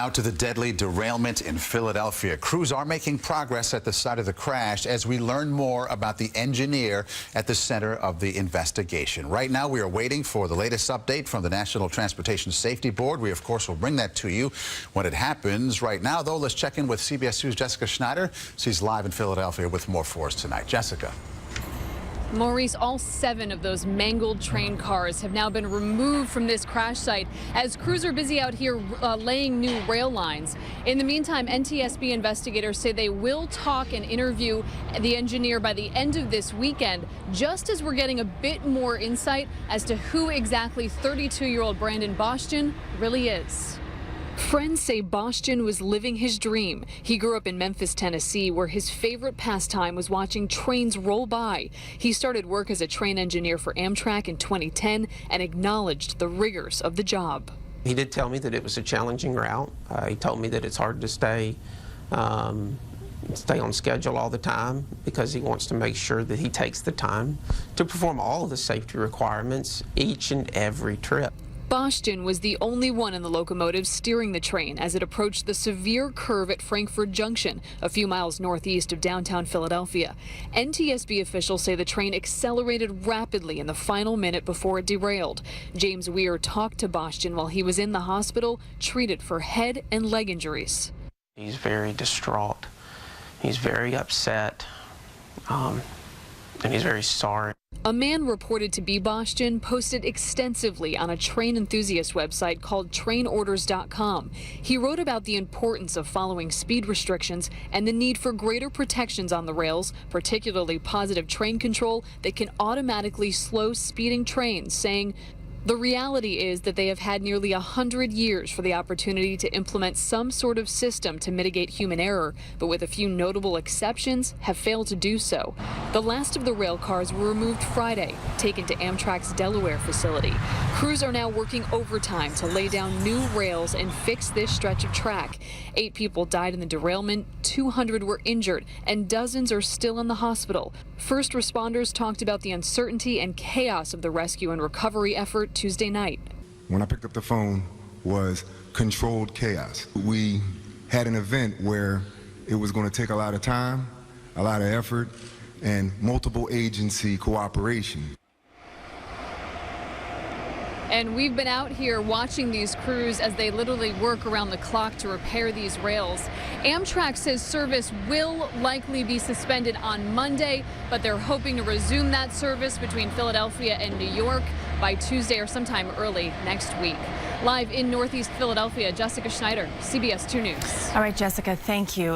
Out to the deadly derailment in Philadelphia. Crews are making progress at the site of the crash as we learn more about the engineer at the center of the investigation. Right now, we are waiting for the latest update from the National Transportation Safety Board. We, of course, will bring that to you when it happens. Right now, though, let's check in with CBS 2's Jessica Schneider. She's live in Philadelphia with more for us tonight. Jessica. Maurice, all 7 of those mangled train cars have now been removed from this crash site as crews are busy out here laying new rail lines. In the meantime, NTSB investigators say they will talk and interview the engineer by the end of this weekend, just as we're getting a bit more insight as to who exactly 32-year-old Brandon Bostian really is. Friends say Bostian was living his dream. He grew up in Memphis, Tennessee, where his favorite pastime was watching trains roll by. He started work as a train engineer for Amtrak in 2010 and acknowledged the rigors of the job. He did tell me that it was a challenging route. He told me that it's hard to stay on schedule all the time because he wants to make sure that he takes the time to perform all of the safety requirements each and every trip. Bostian was the only one in the locomotive steering the train as it approached the severe curve at Frankford Junction, a few miles northeast of downtown Philadelphia. NTSB officials say the train accelerated rapidly in the final minute before it derailed. James Weir talked to Bostian while he was in the hospital, treated for head and leg injuries. He's very distraught. He's very upset, and he's very sorry. A man reported to be Bostian posted extensively on a train enthusiast website called trainorders.com. He wrote about the importance of following speed restrictions and the need for greater protections on the rails, particularly positive train control that can automatically slow speeding trains, saying, "The reality is that they have had nearly 100 years for the opportunity to implement some sort of system to mitigate human error, but with a few notable exceptions, have failed to do so." The last of the rail cars were removed Friday, taken to Amtrak's Delaware facility. Crews are now working overtime to lay down new rails and fix this stretch of track. 8 people died in the derailment, 200 were injured, and dozens are still in the hospital. First responders talked about the uncertainty and chaos of the rescue and recovery effort Tuesday night. When I picked up the phone was controlled chaos. We had an event where it was going to take a lot of time, a lot of effort, and multiple agency cooperation. And we've been out here watching these crews as they literally work around the clock to repair these rails. Amtrak says service will likely be suspended on Monday, but they're hoping to resume that service between Philadelphia and New York by Tuesday or sometime early next week. Live in Northeast Philadelphia, Jessica Schneider, CBS 2 News. All right, Jessica, thank you.